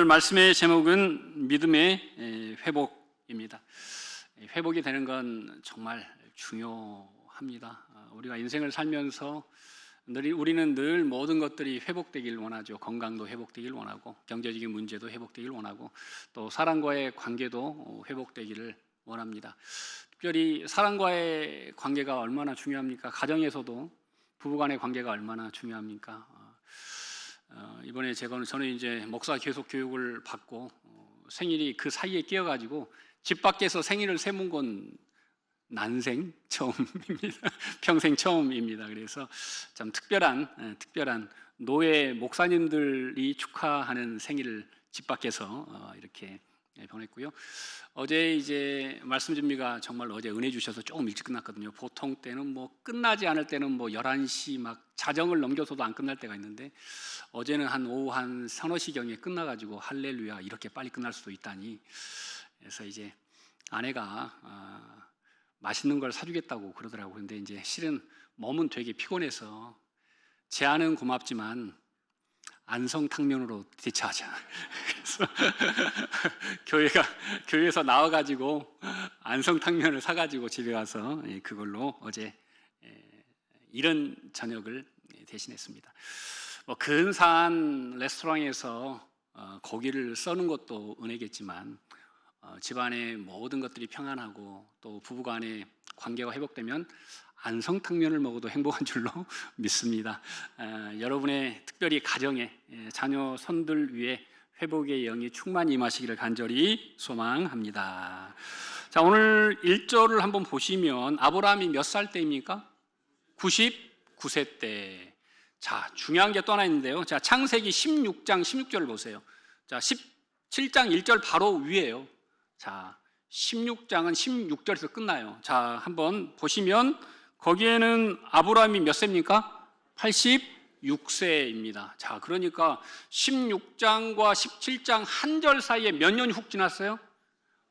오늘 말씀의 제목은 믿음의 회복입니다. 회복이 되는 건 정말 중요합니다. 우리가 인생을 살면서 우리는 늘 모든 것들이 회복되길 원하죠. 건강도 회복되길 원하고, 경제적인 문제도 회복되길 원하고, 또 사람과의 관계도 회복되기를 원합니다. 특별히 사람과의 관계가 얼마나 중요합니까? 가정에서도 부부간의 관계가 얼마나 중요합니까? 이번에 저는 이제 목사 계속 교육을 받고 생일이 그 사이에 끼어가지고 집 밖에서 생일을 세문 건 난생 처음입니다. 평생 처음입니다. 그래서 참 특별한 노예 목사님들이 축하하는 생일을 집 밖에서 이렇게 보냈고요. 어제 이제 말씀 준비가 정말 어제 은혜 주셔서 조금 일찍 끝났거든요. 보통 때는 뭐 끝나지 않을 때는 뭐 11시 막 자정을 넘겨서도 안 끝날 때가 있는데, 어제는 오후 한 서너 시경에 끝나가지고 할렐루야, 이렇게 빨리 끝날 수도 있다니. 그래서 이제 아내가 맛있는 걸 사주겠다고 그러더라고요. 근데 이제 실은 몸은 되게 피곤해서 제안은 고맙지만 안성탕면으로 대처하자. 그래서 교회에서 나와가지고 안성탕면을 사가지고 집에 와서 그걸로 어제 이런 저녁을 대신했습니다. 뭐 근사한 레스토랑에서 고기를 써는 것도 은혜겠지만, 집안의 모든 것들이 평안하고 또 부부간의 관계가 회복되면 안성탕면을 먹어도 행복한 줄로 믿습니다. 여러분의 특별히 가정에 자녀 손들 위해 회복의 영이 충만히 임하시기를 간절히 소망합니다. 자, 오늘 1절을 한번 보시면 아브라함이 몇 살 때입니까? 99세 때. 자, 중요한 게 또 하나 있는데요. 자, 창세기 16장 16절을 보세요. 자, 17장 1절 바로 위에요. 자, 16장은 16절에서 끝나요. 자, 한번 보시면 거기에는 아브라함이 몇 세입니까? 86세입니다. 자, 그러니까 16장과 17장 한 절 사이에 몇 년이 훅 지났어요?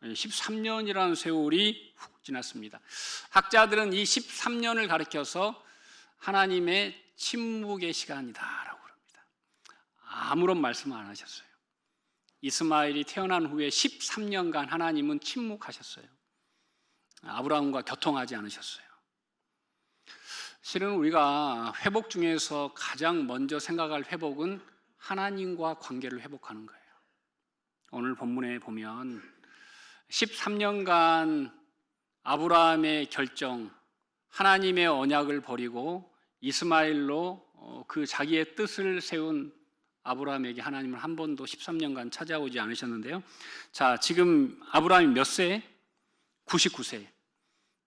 13년이라는 세월이 훅 지났습니다. 학자들은 이 13년을 가리켜서 하나님의 침묵의 시간이다라고 합니다. 아무런 말씀을 안 하셨어요. 이스마엘이 태어난 후에 13년간 하나님은 침묵하셨어요. 아브라함과 교통하지 않으셨어요. 실은 우리가 회복 중에서 가장 먼저 생각할 회복은 하나님과 관계를 회복하는 거예요. 오늘 본문에 보면 13년간 아브라함의 결정, 하나님의 언약을 버리고 이스마엘로 그 자기의 뜻을 세운 아브라함에게 하나님은 한 번도 13년간 찾아오지 않으셨는데요. 자, 지금 아브라함이 몇 세? 99세.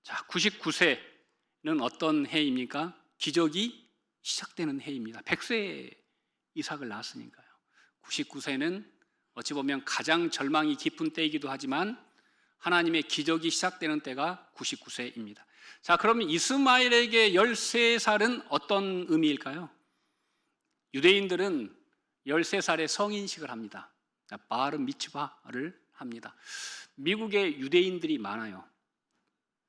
자, 99세는 어떤 해입니까? 기적이 시작되는 해입니다. 100세에 이삭을 낳았으니까요. 99세는 어찌 보면 가장 절망이 깊은 때이기도 하지만 하나님의 기적이 시작되는 때가 99세입니다. 자, 그러면 이스마엘에게 13살은 어떤 의미일까요? 유대인들은 13살에 성인식을 합니다. 바르 미츠바를 합니다. 미국에 유대인들이 많아요.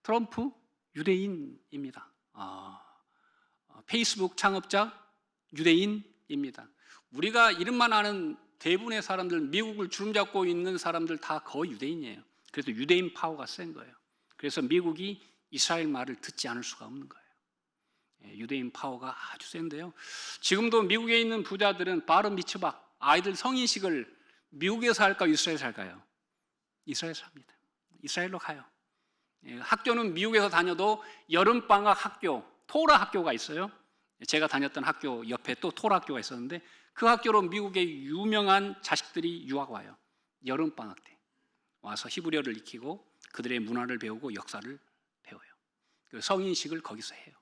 트럼프 유대인입니다. 페이스북 창업자 유대인입니다. 우리가 이름만 아는 대부분의 사람들, 미국을 주름잡고 있는 사람들 다 거의 유대인이에요. 그래서 유대인 파워가 센 거예요. 그래서 미국이 이스라엘 말을 듣지 않을 수가 없는 거예요. 유대인 파워가 아주 센데요. 지금도 미국에 있는 부자들은 바르 미츠바, 아이들 성인식을 미국에서 할까요? 이스라엘에서 할까요? 이스라엘에서 합니다. 이스라엘로 가요. 학교는 미국에서 다녀도 여름방학 학교, 토라 학교가 있어요. 제가 다녔던 학교 옆에 또 토라 학교가 있었는데, 그 학교로 미국의 유명한 자식들이 유학 와요. 여름방학 때 와서 히브리어를 익히고 그들의 문화를 배우고 역사를 배워요. 성인식을 거기서 해요.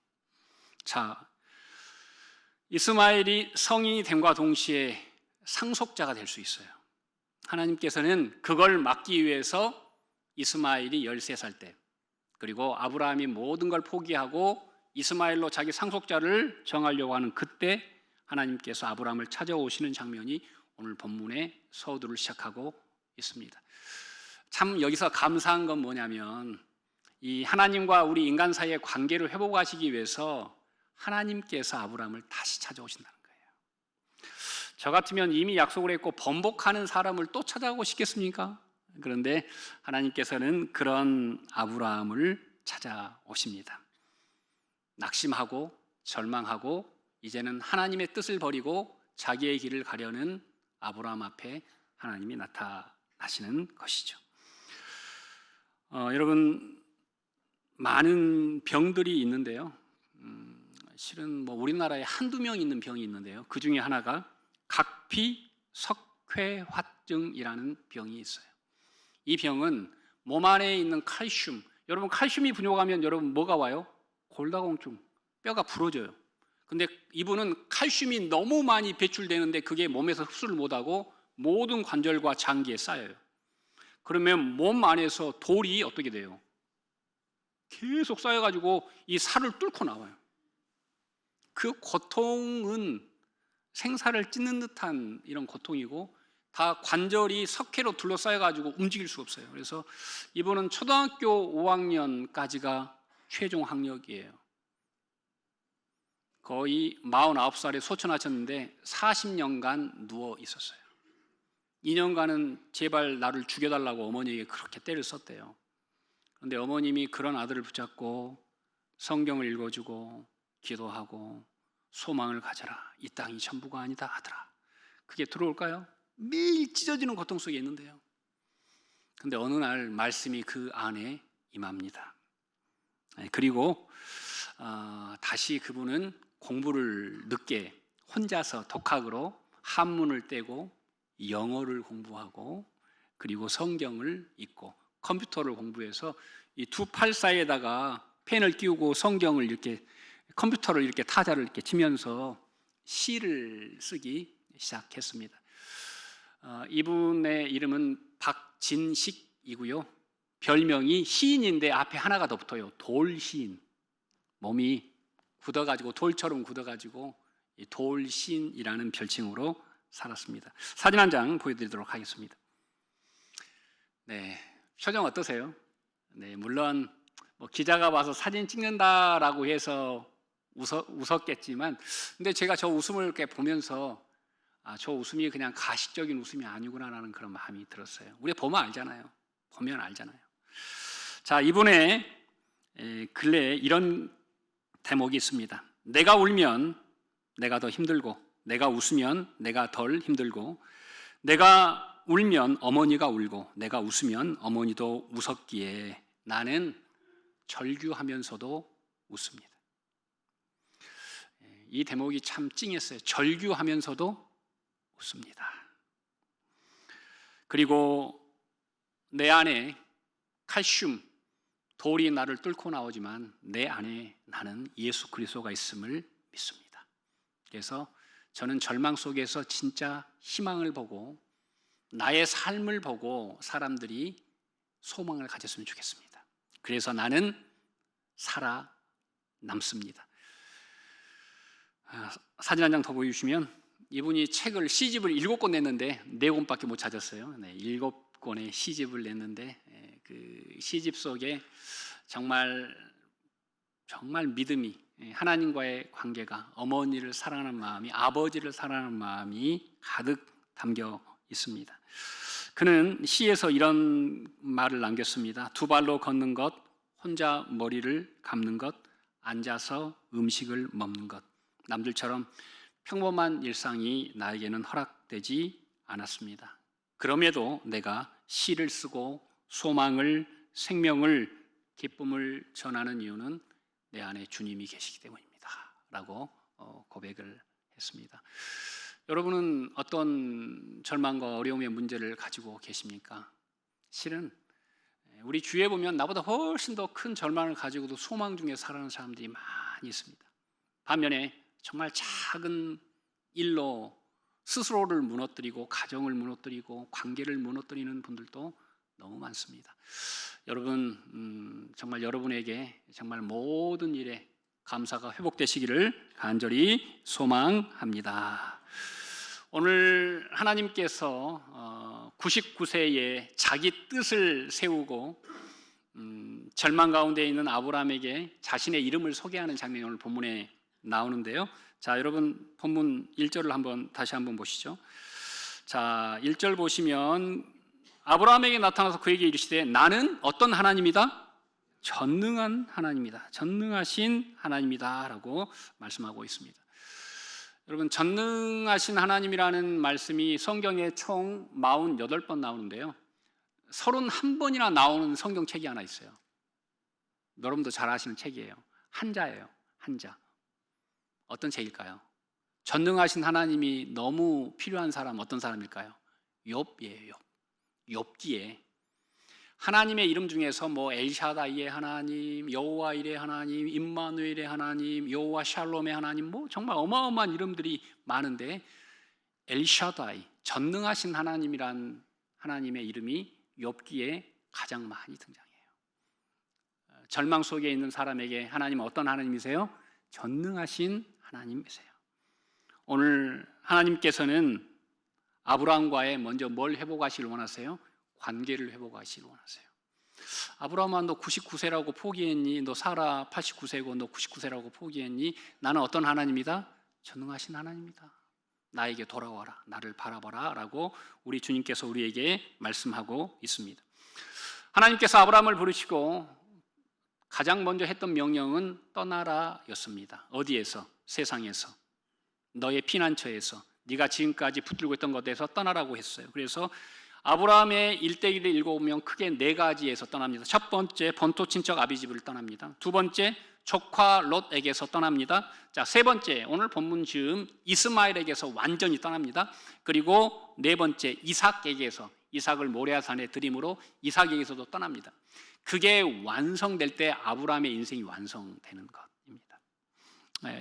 자, 이스마엘이 성인이 됨과 동시에 상속자가 될 수 있어요. 하나님께서는 그걸 막기 위해서 이스마엘이 13살 때, 그리고 아브라함이 모든 걸 포기하고 이스마엘로 자기 상속자를 정하려고 하는 그때 하나님께서 아브라함을 찾아오시는 장면이 오늘 본문의 서두를 시작하고 있습니다. 참 여기서 감사한 건 뭐냐면, 이 하나님과 우리 인간 사이의 관계를 회복하시기 위해서 하나님께서 아브라함을 다시 찾아오신다는 거예요. 저 같으면 이미 약속을 했고 번복하는 사람을 또 찾아가고 싶겠습니까? 그런데 하나님께서는 그런 아브라함을 찾아오십니다. 낙심하고 절망하고 이제는 하나님의 뜻을 버리고 자기의 길을 가려는 아브라함 앞에 하나님이 나타나시는 것이죠. 여러분, 많은 병들이 있는데요. 실은 우리나라에 한두 명 있는 병이 있는데요. 그 중에 하나가 각피석회화증이라는 병이 있어요. 이 병은 몸 안에 있는 칼슘, 여러분 칼슘이 부족하면 여러분 뭐가 와요? 골다공증, 뼈가 부러져요. 근데 이분은 칼슘이 너무 많이 배출되는데 그게 몸에서 흡수를 못하고 모든 관절과 장기에 쌓여요. 그러면 몸 안에서 돌이 어떻게 돼요? 계속 쌓여가지고 이 살을 뚫고 나와요. 그 고통은 생사를 찢는 듯한 이런 고통이고 다 관절이 석회로 둘러싸여가지고 움직일 수가 없어요. 그래서 이분은 초등학교 5학년까지가 최종 학력이에요. 거의 49살에 소천하셨는데 40년간 누워 있었어요. 2년간은 제발 나를 죽여달라고 어머니에게 그렇게 때를 썼대요. 그런데 어머님이 그런 아들을 붙잡고 성경을 읽어주고 기도하고 소망을 가져라. 이 땅이 전부가 아니다 하더라. 그게 들어올까요? 매일 찢어지는 고통 속에 있는데요. 그런데 어느 날 말씀이 그 안에 임합니다. 그리고 다시 그분은 공부를 늦게 혼자서 독학으로 한문을 떼고 영어를 공부하고 그리고 성경을 읽고 컴퓨터를 공부해서 이 두 팔 사이에다가 펜을 끼우고 성경을 이렇게 컴퓨터를 이렇게 타자를 이렇게 치면서 시를 쓰기 시작했습니다. 이분의 이름은 박진식이고요. 별명이 시인인데 앞에 하나가 더 붙어요. 돌시인. 몸이 굳어가지고 돌처럼 굳어가지고 돌시인이라는 별칭으로 살았습니다. 사진 한 장 보여드리도록 하겠습니다. 네, 표정 어떠세요? 네, 물론 기자가 와서 사진 찍는다라고 해서 웃었겠지만, 근데 제가 저 웃음을 이렇게 보면서 저 웃음이 그냥 가식적인 웃음이 아니구나라는 그런 마음이 들었어요. 우리가 보면 알잖아요. 보면 알잖아요. 자, 이분의 근래에 이런 대목이 있습니다. 내가 울면 내가 더 힘들고, 내가 웃으면 내가 덜 힘들고, 내가 울면 어머니가 울고, 내가 웃으면 어머니도 웃었기에 나는 절규하면서도 웃습니다. 이 대목이 참 찡했어요. 절규하면서도 웃습니다. 그리고 내 안에 칼슘, 돌이 나를 뚫고 나오지만 내 안에 나는 예수 그리스도가 있음을 믿습니다. 그래서 저는 절망 속에서 진짜 희망을 보고 나의 삶을 보고 사람들이 소망을 가졌으면 좋겠습니다. 그래서 나는 살아남습니다. 사진 한 장 더 보여주시면 이분이 책을 시집을 7권 냈는데 4권밖에 못 찾았어요. 7권의 시집을 냈는데 그 시집 속에 정말 믿음이, 하나님과의 관계가, 어머니를 사랑하는 마음이, 아버지를 사랑하는 마음이 가득 담겨 있습니다. 그는 시에서 이런 말을 남겼습니다. 두 발로 걷는 것, 혼자 머리를 감는 것, 앉아서 음식을 먹는 것. 남들처럼 평범한 일상이 나에게는 허락되지 않았습니다. 그럼에도 내가 시를 쓰고 소망을, 생명을, 기쁨을 전하는 이유는 내 안에 주님이 계시기 때문입니다. 라고 고백을 했습니다. 여러분은 어떤 절망과 어려움의 문제를 가지고 계십니까? 실은 우리 주위에 보면 나보다 훨씬 더 큰 절망을 가지고도 소망 중에 살아가는 사람들이 많이 있습니다. 반면에 정말 작은 일로 스스로를 무너뜨리고 가정을 무너뜨리고 관계를 무너뜨리는 분들도 너무 많습니다. 여러분, 정말 여러분에게 정말 모든 일에 감사가 회복되시기를 간절히 소망합니다. 오늘 하나님께서 99세에 자기 뜻을 세우고 절망 가운데 있는 아브라함에게 자신의 이름을 소개하는 장면이 오늘 본문에 나오는데요. 자, 여러분 본문 1절을 다시 한번 보시죠. 자, 1절 보시면 아브라함에게 나타나서 그에게 이르시되 나는 어떤 하나님이다? 전능한 하나님이다. 전능하신 하나님이다 라고 말씀하고 있습니다. 여러분, 전능하신 하나님이라는 말씀이 성경에 총 48번 나오는데요, 31번이나 나오는 성경책이 하나 있어요. 여러분도 잘 아시는 책이에요. 한자예요. 한자. 어떤 책일까요? 전능하신 하나님이 너무 필요한 사람 어떤 사람일까요? 욥이에요. 욥기에 하나님의 이름 중에서 뭐 엘샤다이의 하나님, 여호와 일의 하나님, 임마누엘의 하나님, 여호와 샬롬의 하나님, 뭐 정말 어마어마한 이름들이 많은데 엘샤다이, 전능하신 하나님이란 하나님의 이름이 욥기에 가장 많이 등장해요. 절망 속에 있는 사람에게 하나님은 어떤 하나님이세요? 전능하신 하나님이세요. 오늘 하나님께서는 아브라함과의 먼저 뭘 회복하시길 원하세요? 관계를 회복하시길 원하세요. 아브라함아, 너 99세라고 포기했니? 너 사라 89세고 너 99세라고 포기했니? 나는 어떤 하나님이다? 전능하신 하나님이다. 나에게 돌아와라, 나를 바라봐라 라고 우리 주님께서 우리에게 말씀하고 있습니다. 하나님께서 아브라함을 부르시고 가장 먼저 했던 명령은 떠나라 였습니다. 어디에서? 세상에서, 너의 피난처에서, 네가 지금까지 붙들고 있던 것에서 떠나라고 했어요. 그래서 아브라함의 일대기를 읽어보면 크게 4가지에서 떠납니다. 첫 번째, 본토 친척 아비집을 떠납니다. 두 번째, 조카 롯에게서 떠납니다. 자, 세 번째, 오늘 본문 즈음 이스마엘에게서 완전히 떠납니다. 그리고 네 번째, 이삭에게서, 이삭을 모레아산에 들임으로 이삭에게서도 떠납니다. 그게 완성될 때 아브라함의 인생이 완성되는 것입니다.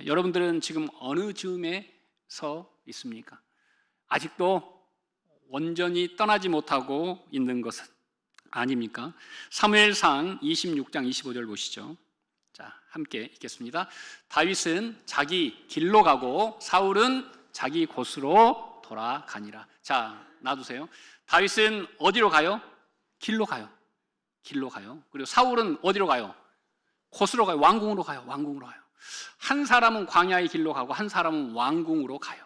여러분들은 지금 어느 즈음에 서 있습니까? 아직도 온전히 떠나지 못하고 있는 것은 아닙니까? 사무엘상 26장 25절 보시죠. 자, 함께 읽겠습니다. 다윗은 자기 길로 가고 사울은 자기 곳으로 돌아가니라. 자, 놔두세요. 다윗은 어디로 가요? 길로 가요. 길로 가요. 그리고 사울은 어디로 가요? 곳으로 가요. 왕궁으로 가요. 왕궁으로 가요. 한 사람은 광야의 길로 가고 한 사람은 왕궁으로 가요.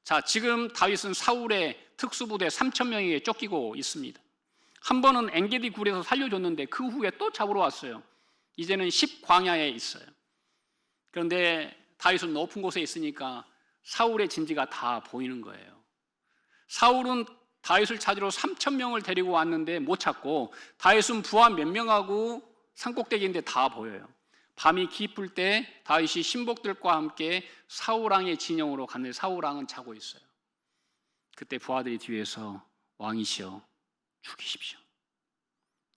자, 지금 다윗은 사울의 특수부대 3,000명에게 쫓기고 있습니다. 한 번은 엔게디 굴에서 살려줬는데 그 후에 또 잡으러 왔어요. 이제는 10광야에 있어요. 그런데 다윗은 높은 곳에 있으니까 사울의 진지가 다 보이는 거예요. 사울은 다윗을 찾으러 3,000명을 데리고 왔는데 못 찾고, 다윗은 부하 몇 명하고 산꼭대기인데 다 보여요. 밤이 깊을 때 다윗이 신복들과 함께 사울왕의 진영으로 갔는데 사울왕은 자고 있어요. 그때 부하들이 뒤에서 왕이시여 죽이십시오.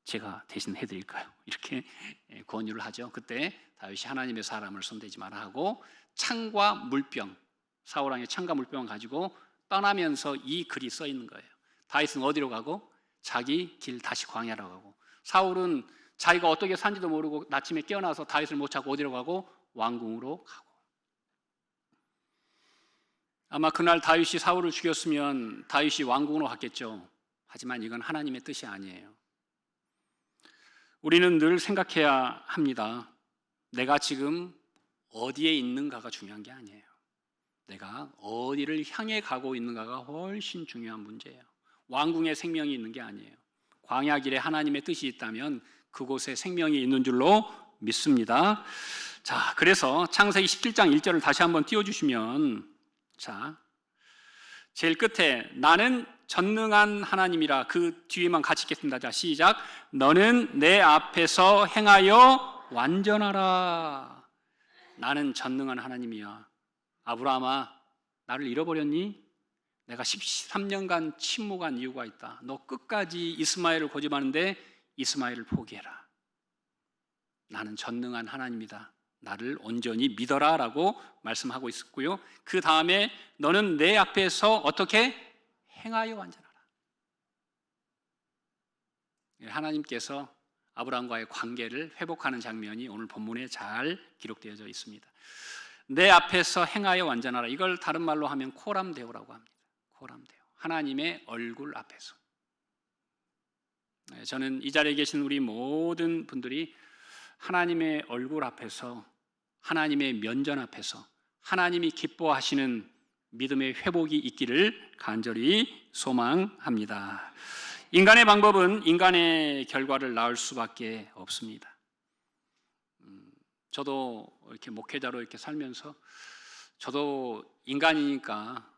제가 대신 해드릴까요? 이렇게 권유를 하죠. 그때 다윗이 하나님의 사람을 손대지 마라 하고 창과 물병, 사울왕의 창과 물병을 가지고 떠나면서 이 글이 써 있는 거예요. 다윗은 어디로 가고? 자기 길 다시 광야로 가고, 사울은 자기가 어떻게 산지도 모르고 아침에 깨어나서 다윗을 못 찾고 어디로 가고? 왕궁으로 가고. 아마 그날 다윗이 사울을 죽였으면 다윗이 왕궁으로 갔겠죠. 하지만 이건 하나님의 뜻이 아니에요. 우리는 늘 생각해야 합니다. 내가 지금 어디에 있는가가 중요한 게 아니에요. 내가 어디를 향해 가고 있는가가 훨씬 중요한 문제예요. 왕궁에 생명이 있는 게 아니에요. 광야 길에 하나님의 뜻이 있다면 그곳에 생명이 있는 줄로 믿습니다. 자, 그래서 창세기 17장 1절을 다시 한번 띄워주시면, 자, 제일 끝에 나는 전능한 하나님이라, 그 뒤에만 같이 읽겠습니다. 자, 시작. 너는 내 앞에서 행하여 완전하라. 나는 전능한 하나님이야. 아브라함아, 나를 잃어버렸니? 내가 13년간 침묵한 이유가 있다. 너 끝까지 이스마엘을 고집하는데 이스마엘을 포기해라. 나는 전능한 하나님이다. 나를 온전히 믿어라 라고 말씀하고 있었고요. 그 다음에 너는 내 앞에서 어떻게 행하여 완전하라. 하나님께서 아브라함과의 관계를 회복하는 장면이 오늘 본문에 잘 기록되어져 있습니다. 내 앞에서 행하여 완전하라. 이걸 다른 말로 하면 코람데오라고 합니다. 코람데오. 하나님의 얼굴 앞에서. 저는 이 자리에 계신 우리 모든 분들이 하나님의 얼굴 앞에서, 하나님의 면전 앞에서 하나님이 기뻐하시는 믿음의 회복이 있기를 간절히 소망합니다. 인간의 방법은 인간의 결과를 낳을 수밖에 없습니다. 저도 이렇게 목회자로 이렇게 살면서 저도 인간이니까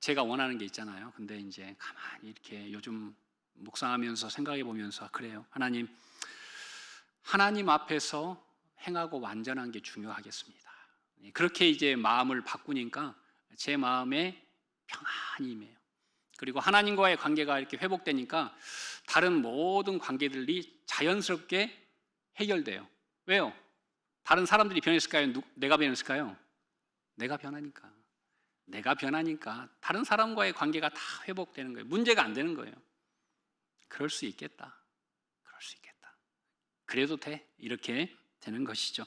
제가 원하는 게 있잖아요. 근데 이제 가만히 이렇게 요즘 묵상하면서 생각해 보면서 그래요. 하나님 앞에서 행하고 완전한 게 중요하겠습니다. 그렇게 이제 마음을 바꾸니까 제 마음에 평안이 임해요. 그리고 하나님과의 관계가 이렇게 회복되니까 다른 모든 관계들이 자연스럽게 해결돼요. 왜요? 다른 사람들이 변했을까요? 내가 변했을까요? 내가 변하니까 다른 사람과의 관계가 다 회복되는 거예요. 문제가 안 되는 거예요. 그럴 수 있겠다. 그래도 돼. 이렇게 되는 것이죠.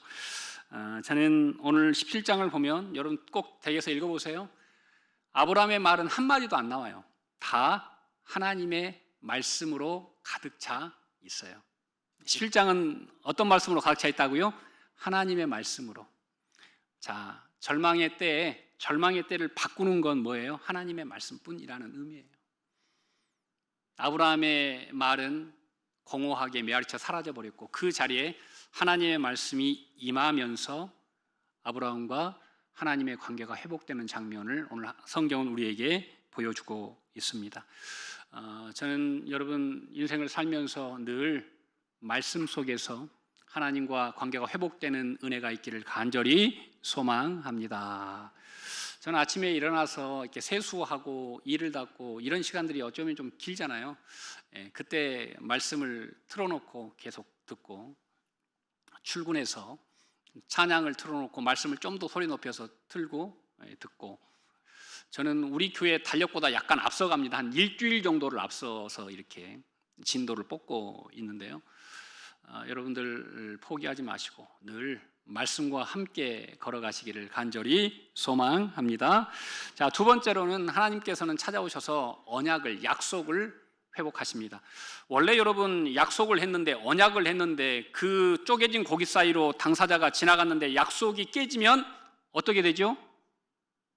저는 오늘 17장을 보면 여러분 꼭 댁에서 읽어보세요. 아브라함의 말은 한마디도 안 나와요. 다 하나님의 말씀으로 가득 차 있어요. 17장은 어떤 말씀으로 가득 차 있다고요? 하나님의 말씀으로. 자, 절망의 때를 바꾸는 건 뭐예요? 하나님의 말씀뿐이라는 의미예요. 아브라함의 말은 공허하게 메아리쳐 사라져버렸고 그 자리에 하나님의 말씀이 임하면서 아브라함과 하나님의 관계가 회복되는 장면을 오늘 성경은 우리에게 보여주고 있습니다. 저는 여러분 인생을 살면서 늘 말씀 속에서 하나님과 관계가 회복되는 은혜가 있기를 간절히 소망합니다. 저는 아침에 일어나서 이렇게 세수하고 일을 닦고 이런 시간들이 어쩌면 좀 길잖아요. 그때 말씀을 틀어놓고 계속 듣고 출근해서 찬양을 틀어놓고 말씀을 좀 더 소리 높여서 틀고 듣고 저는 우리 교회 달력보다 약간 앞서갑니다. 한 일주일 정도를 앞서서 이렇게 진도를 뽑고 있는데요. 여러분들 포기하지 마시고 늘 말씀과 함께 걸어가시기를 간절히 소망합니다. 자, 두 번째로는 하나님께서는 찾아오셔서 언약을, 약속을 회복하십니다. 원래 여러분 약속을 했는데 언약을 했는데 그 쪼개진 고기 사이로 당사자가 지나갔는데 약속이 깨지면 어떻게 되죠?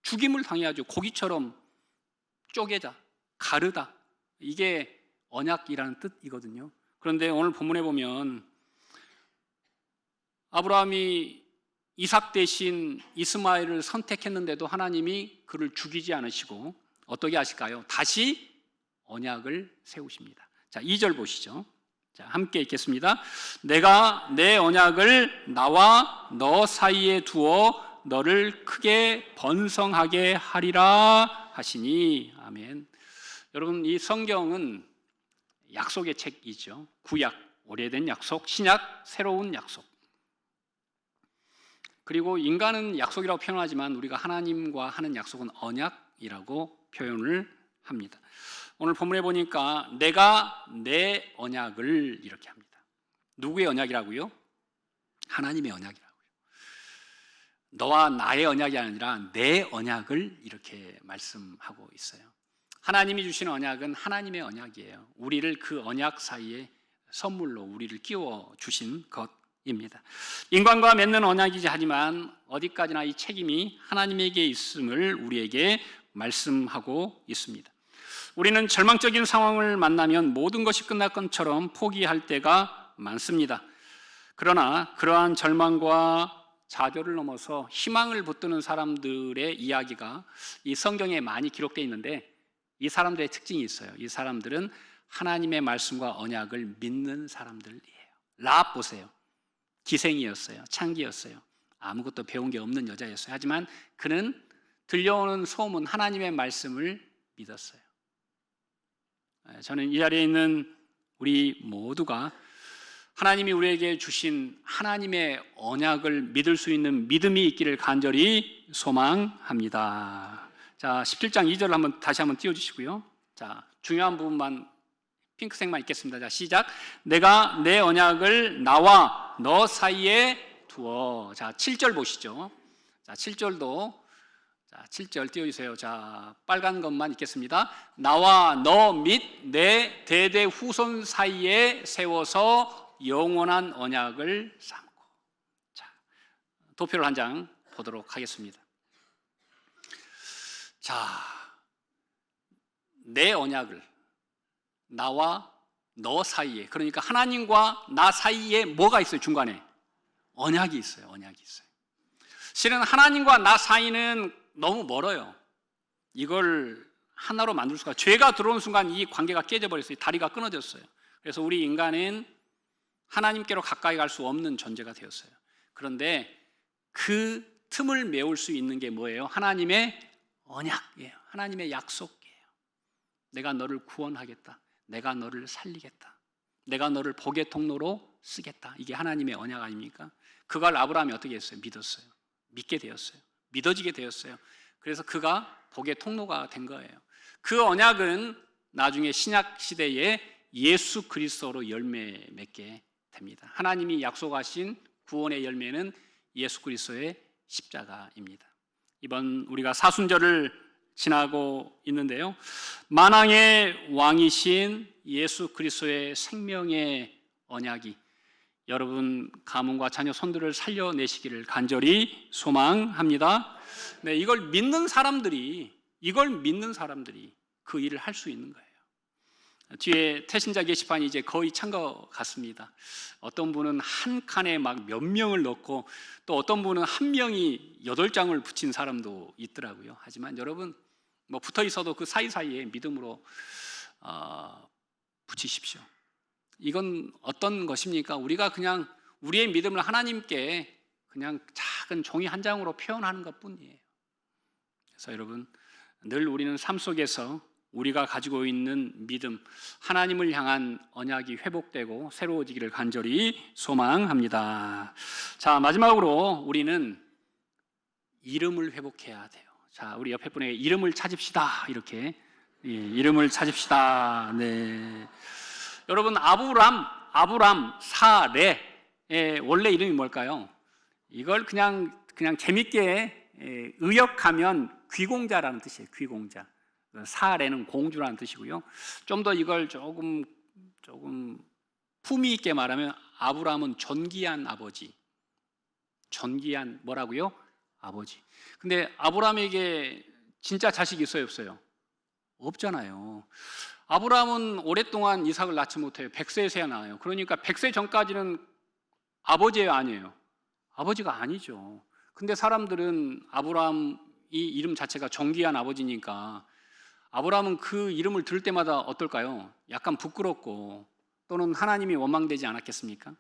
죽임을 당해야죠. 고기처럼 쪼개자, 가르다. 이게 언약이라는 뜻이거든요. 그런데 오늘 본문에 보면 아브라함이 이삭 대신 이스마엘을 선택했는데도 하나님이 그를 죽이지 않으시고 어떻게 하실까요? 다시 언약을 세우십니다. 자, 2절 보시죠. 자, 함께 읽겠습니다. 내가 내 언약을 나와 너 사이에 두어 너를 크게 번성하게 하리라 하시니. 아멘. 여러분, 이 성경은 약속의 책이죠. 구약, 오래된 약속, 신약, 새로운 약속. 그리고 인간은 약속이라고 표현하지만 우리가 하나님과 하는 약속은 언약이라고 표현을 합니다. 오늘 본문에 보니까 내가 내 언약을 이렇게 합니다. 누구의 언약이라고요? 하나님의 언약이라고요. 너와 나의 언약이 아니라 내 언약을 이렇게 말씀하고 있어요. 하나님이 주시는 언약은 하나님의 언약이에요. 우리를 그 언약 사이에 선물로 우리를 끼워 주신 것입니다. 인간과 맺는 언약이지 하지만 어디까지나 이 책임이 하나님에게 있음을 우리에게 말씀하고 있습니다. 우리는 절망적인 상황을 만나면 모든 것이 끝날 것처럼 포기할 때가 많습니다. 그러나 그러한 절망과 좌절을 넘어서 희망을 붙드는 사람들의 이야기가 이 성경에 많이 기록되어 있는데 이 사람들의 특징이 있어요. 이 사람들은 하나님의 말씀과 언약을 믿는 사람들이에요. 라합 보세요. 기생이었어요. 창기였어요. 아무것도 배운 게 없는 여자였어요. 하지만 그는 들려오는 소문 하나님의 말씀을 믿었어요. 저는 이 자리에 있는 우리 모두가 하나님이 우리에게 주신 하나님의 언약을 믿을 수 있는 믿음이 있기를 간절히 소망합니다. 자, 17장 2절을 다시 한번 띄워주시고요. 자, 중요한 부분만 핑크색만 읽겠습니다. 자, 시작. 내가 내 언약을 나와 너 사이에 두어. 자, 7절 보시죠. 자, 7절도 자, 7절 띄워주세요. 자, 빨간 것만 읽겠습니다. 나와 너 및 내 대대 후손 사이에 세워서 영원한 언약을 삼고. 자, 도표를 한 장 보도록 하겠습니다. 자, 내 언약을 나와 너 사이에, 그러니까 하나님과 나 사이에 뭐가 있어요? 중간에 언약이 있어요. 언약이 있어요. 실은 하나님과 나 사이는 너무 멀어요. 이걸 하나로 만들 수가, 죄가 들어온 순간 이 관계가 깨져버렸어요. 다리가 끊어졌어요. 그래서 우리 인간은 하나님께로 가까이 갈 수 없는 존재가 되었어요. 그런데 그 틈을 메울 수 있는 게 뭐예요? 하나님의 언약이에요. 하나님의 약속이에요. 내가 너를 구원하겠다. 내가 너를 살리겠다. 내가 너를 복의 통로로 쓰겠다. 이게 하나님의 언약 아닙니까? 그걸 아브라함이 어떻게 했어요? 믿었어요. 믿게 되었어요. 믿어지게 되었어요. 그래서 그가 복의 통로가 된 거예요. 그 언약은 나중에 신약 시대에 예수 그리스도로 열매 맺게 됩니다. 하나님이 약속하신 구원의 열매는 예수 그리스도의 십자가입니다. 이번 우리가 사순절을 지나고 있는데요, 만왕의 왕이신 예수 그리스도의 생명의 언약이 여러분 가문과 자녀 손들을 살려내시기를 간절히 소망합니다. 네, 이걸 믿는 사람들이 그 일을 할 수 있는 거예요. 뒤에 태신자 게시판이 이제 거의 찬 것 같습니다. 어떤 분은 한 칸에 막 몇 명을 넣고, 또 어떤 분은 한 명이 8장을 붙인 사람도 있더라고요. 하지만 여러분, 뭐 붙어 있어도 그 사이사이에 믿음으로 붙이십시오. 이건 어떤 것입니까? 우리가 그냥 우리의 믿음을 하나님께 그냥 작은 종이 한 장으로 표현하는 것 뿐이에요. 그래서 여러분, 늘 우리는 삶 속에서 우리가 가지고 있는 믿음, 하나님을 향한 언약이 회복되고 새로워지기를 간절히 소망합니다. 자, 마지막으로 우리는 이름을 회복해야 돼요. 자, 우리 옆에 분에게 이름을 찾읍시다. 이렇게, 이름을 찾읍시다. 네. 여러분, 아브람 사레의 원래 이름이 뭘까요? 이걸 그냥 재밌게 의역하면 귀공자라는 뜻이에요. 귀공자. 사레는 공주라는 뜻이고요. 좀 더 이걸 조금 품위 있게 말하면 아브람은 존귀한 아버지. 존귀한 뭐라고요? 아버지. 근데 아브람에게 진짜 자식이 있어요, 없어요? 없잖아요. 아브람은 오랫동안 이삭을 낳지 못해요. 100세에서야 낳아요. 그러니까 100세 전까지는 아버지예요, 아니에요? 아버지가 아니죠. 근데 사람들은 아브람이 이름 자체가 존귀한 아버지니까 아브람은 그 이름을 들을 때마다 어떨까요? 약간 부끄럽고, 또는 하나님이 원망되지 않았겠습니까?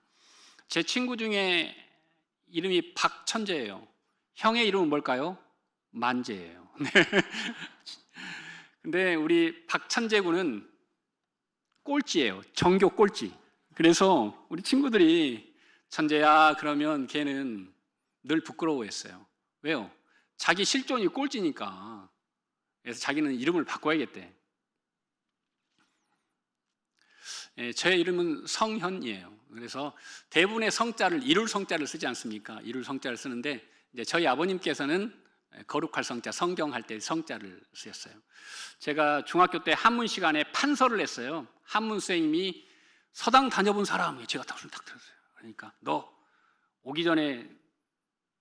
제 친구 중에 이름이 박천재예요. 형의 이름은 뭘까요? 만재예요. 근데 우리 박천재 군은 꼴찌예요. 전교 꼴찌. 그래서 우리 친구들이 천재야 그러면 걔는 늘 부끄러워했어요. 왜요? 자기 실존이 꼴찌니까. 그래서 자기는 이름을 바꿔야겠대. 제 이름은 성현이에요. 그래서 대부분의 성자를 이룰 성자를 쓰지 않습니까? 이룰 성자를 쓰는데 이제 저희 아버님께서는 거룩할 성자, 성경할 때 성자를 쓰셨어요. 제가 중학교 때 한문 시간에 판서를 했어요. 한문 선생님이 서당 다녀본 사람, 제가 딱 들었어요. 그러니까 너 오기 전에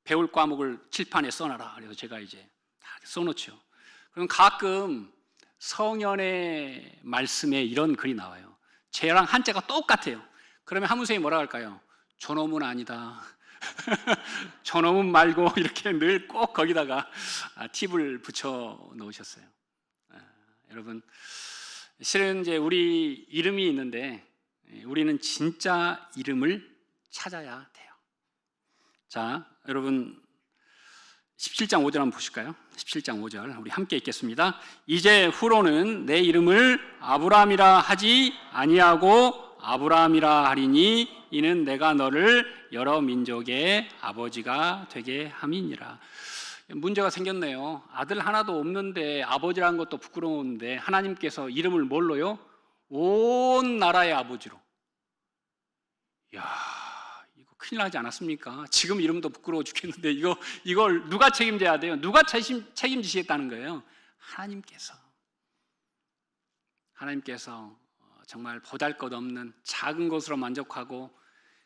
배울 과목을 칠판에 써놔라. 그래서 제가 이제 다 써놓죠. 그럼 가끔 성현의 말씀에 이런 글이 나와요. 쟤랑 한자가 똑같아요. 그러면 한문 선생님이 뭐라 할까요? 저놈은 아니다. 저놈은 말고, 이렇게 늘 꼭 거기다가 팁을 붙여 놓으셨어요. 여러분, 실은 이제 우리 이름이 있는데 우리는 진짜 이름을 찾아야 돼요. 자, 여러분 17장 5절 한번 보실까요? 17장 5절 우리 함께 읽겠습니다. 이제 후로는 내 이름을 아브람이라 하지 아니하고 아브라함이라 하리니 이는 내가 너를 여러 민족의 아버지가 되게 함이니라. 문제가 생겼네요. 아들 하나도 없는데 아버지라는 것도 부끄러운데 하나님께서 이름을 뭘로요? 온 나라의 아버지로. 이야, 이거 큰일 나지 않았습니까? 지금 이름도 부끄러워 죽겠는데 이걸 누가 책임져야 돼요? 누가 책임지시겠다는 거예요? 하나님께서 정말 보잘것없는 작은 것으로 만족하고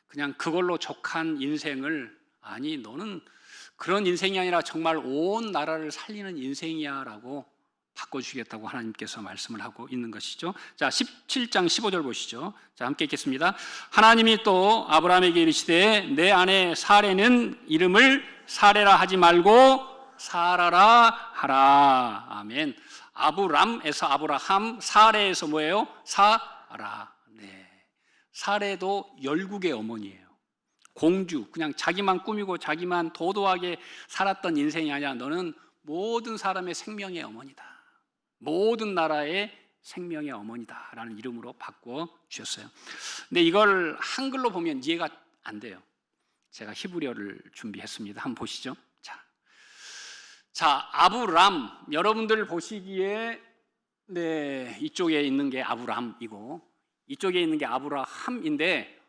그냥 그걸로 족한 인생을, 아니 너는 그런 인생이 아니라 정말 온 나라를 살리는 인생이야 라고 바꿔주시겠다고 하나님께서 말씀을 하고 있는 것이죠. 자, 17장 15절 보시죠. 자, 함께 읽겠습니다. 하나님이 또 아브라함에게 이르시되 내 아내 사레는 이름을 사레라 하지 말고 사라라 하라. 아멘. 아브람에서 아브라함, 사레에서 뭐예요? 사라. 네. 사레도 열국의 어머니예요. 공주, 그냥 자기만 꾸미고 자기만 도도하게 살았던 인생이 아니라 너는 모든 사람의 생명의 어머니다. 모든 나라의 생명의 어머니다라는 이름으로 바꿔 주셨어요. 근데 이걸 한글로 보면 이해가 안 돼요. 제가 히브리어를 준비했습니다. 한번 보시죠. 자, 아브람, 여러분들 보시기에 네, 이쪽에 있는 게 아브람이고 이쪽에 있는 게 아브라함인데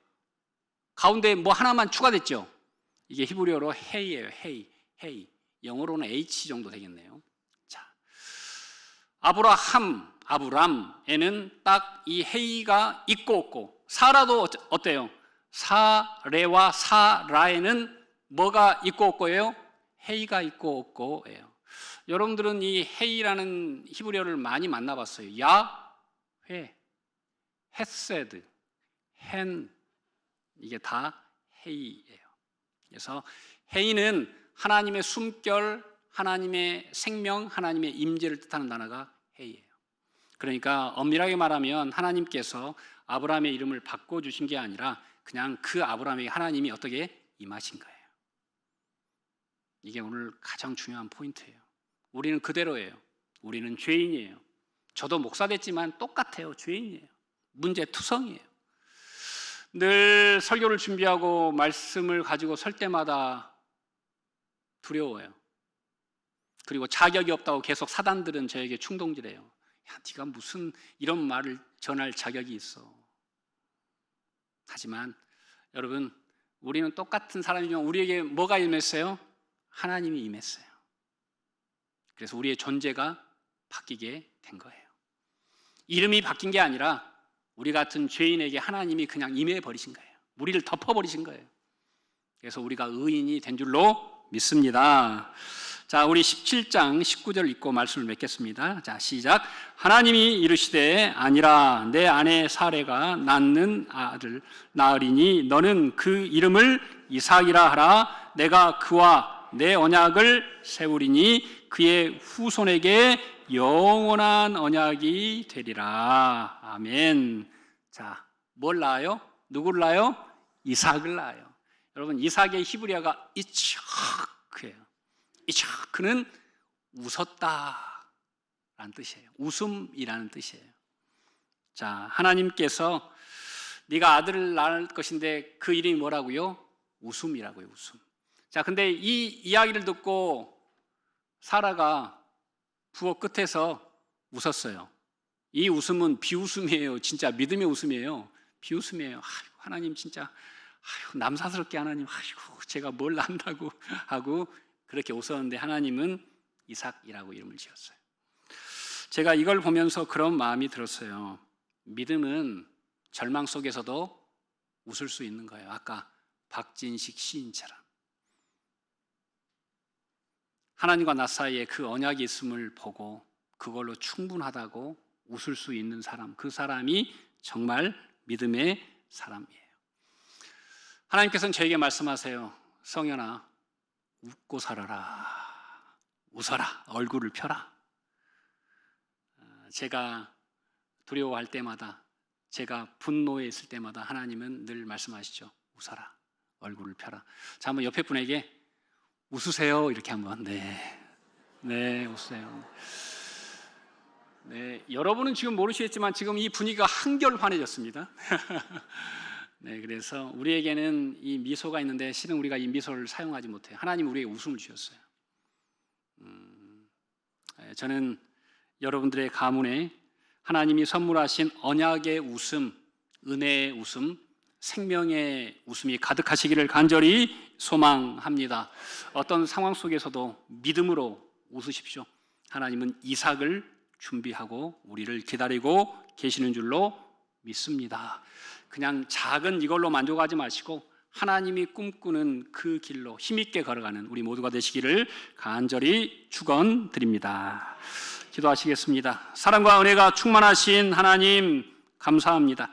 가운데 뭐 하나만 추가됐죠. 이게 히브리어로 헤이예요. 헤이. 영어로는 H 정도 되겠네요. 자, 아브람에는 딱 이 헤이가 있고 없고, 사라도 어때요? 사레와 사라에는 뭐가 있고 없고예요? 헤이가 있고 없고예요. 여러분들은 이 헤이라는 히브리어를 많이 만나봤어요. 야훼, 헤세드, 헨, 이게 다 헤이예요. 그래서 헤이는 하나님의 숨결, 하나님의 생명, 하나님의 임재를 뜻하는 단어가 헤이예요. 그러니까 엄밀하게 말하면 하나님께서 아브라함의 이름을 바꿔주신 게 아니라 그냥 그 아브라함에게 하나님이 어떻게 임하신 거예요. 이게 오늘 가장 중요한 포인트예요. 우리는 그대로예요. 우리는 죄인이에요. 저도 목사 됐지만 똑같아요. 죄인이에요. 문제투성이에요. 늘 설교를 준비하고 말씀을 가지고 설 때마다 두려워요. 그리고 자격이 없다고 계속 사단들은 저에게 충동질해요. 야, 네가 무슨 이런 말을 전할 자격이 있어. 하지만 여러분, 우리는 똑같은 사람이지만 우리에게 뭐가 임했어요? 하나님이 임했어요. 그래서 우리의 존재가 바뀌게 된 거예요. 이름이 바뀐 게 아니라 우리 같은 죄인에게 하나님이 그냥 임해 버리신 거예요. 우리를 덮어 버리신 거예요. 그래서 우리가 의인이 된 줄로 믿습니다. 자, 우리 17장 19절 읽고 말씀을 맺겠습니다. 자, 시작. 하나님이 이르시되 아니라 내 아내 사레가 낳는 아들 낳으리니 너는 그 이름을 이삭이라 하라. 내가 그와 내 언약을 세우리니 그의 후손에게 영원한 언약이 되리라. 아멘. 자, 뭘 낳아요? 누구를 낳아요? 이삭을 낳아요. 여러분, 이삭의 히브리어가 이츠크예요. 이츠크는 웃었다 라는 뜻이에요. 웃음이라는 뜻이에요. 자, 하나님께서 네가 아들을 낳을 것인데 그 이름이 뭐라고요? 웃음이라고요. 웃음. 자, 근데 이 이야기를 듣고 사라가 부엌 끝에서 웃었어요. 이 웃음은 비웃음이에요. 진짜 믿음의 웃음이에요. 비웃음이에요. 아이고, 하나님 진짜, 아이고, 남사스럽게 하나님, 아이고, 제가 뭘 안다고 하고 그렇게 웃었는데 하나님은 이삭이라고 이름을 지었어요. 제가 이걸 보면서 그런 마음이 들었어요. 믿음은 절망 속에서도 웃을 수 있는 거예요. 아까 박진식 시인처럼. 하나님과 나 사이에 그 언약이 있음을 보고 그걸로 충분하다고 웃을 수 있는 사람, 그 사람이 정말 믿음의 사람이에요. 하나님께서는 저에게 말씀하세요. 성현아, 웃고 살아라. 웃어라. 얼굴을 펴라. 제가 두려워할 때마다, 제가 분노에 있을 때마다 하나님은 늘 말씀하시죠. 웃어라. 얼굴을 펴라. 자, 한번 옆에 분에게 웃으세요. 이렇게 한번. 네, 웃으세요. 네, 여러분은 지금 모르시겠지만 지금 이 분위기가 한결 환해졌습니다. 네, 그래서 우리에게는 이 미소가 있는데 실은 우리가 이 미소를 사용하지 못해요. 하나님 우리에게 웃음을 주셨어요. 저는 여러분들의 가문에 하나님이 선물하신 언약의 웃음, 은혜의 웃음, 생명의 웃음이 가득하시기를 간절히 소망합니다. 어떤 상황 속에서도 믿음으로 웃으십시오. 하나님은 이삭을 준비하고 우리를 기다리고 계시는 줄로 믿습니다. 그냥 작은 이걸로 만족하지 마시고 하나님이 꿈꾸는 그 길로 힘있게 걸어가는 우리 모두가 되시기를 간절히 축원드립니다. 기도하시겠습니다. 사랑과 은혜가 충만하신 하나님 감사합니다.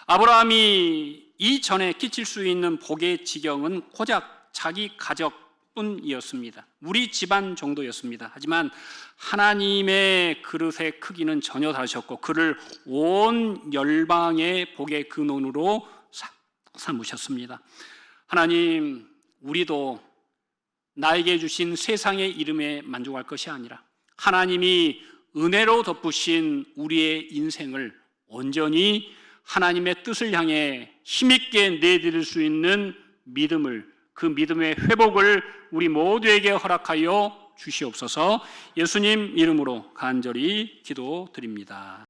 아브라함이 이전에 끼칠 수 있는 복의 지경은 고작 자기 가족뿐이었습니다. 우리 집안 정도였습니다. 하지만 하나님의 그릇의 크기는 전혀 다르셨고 그를 온 열방의 복의 근원으로 삼으셨습니다. 하나님, 우리도 나에게 주신 세상의 이름에 만족할 것이 아니라 하나님이 은혜로 덮으신 우리의 인생을 온전히 하나님의 뜻을 향해 힘있게 내드릴 수 있는 믿음을, 그 믿음의 회복을 우리 모두에게 허락하여 주시옵소서. 예수님 이름으로 간절히 기도드립니다.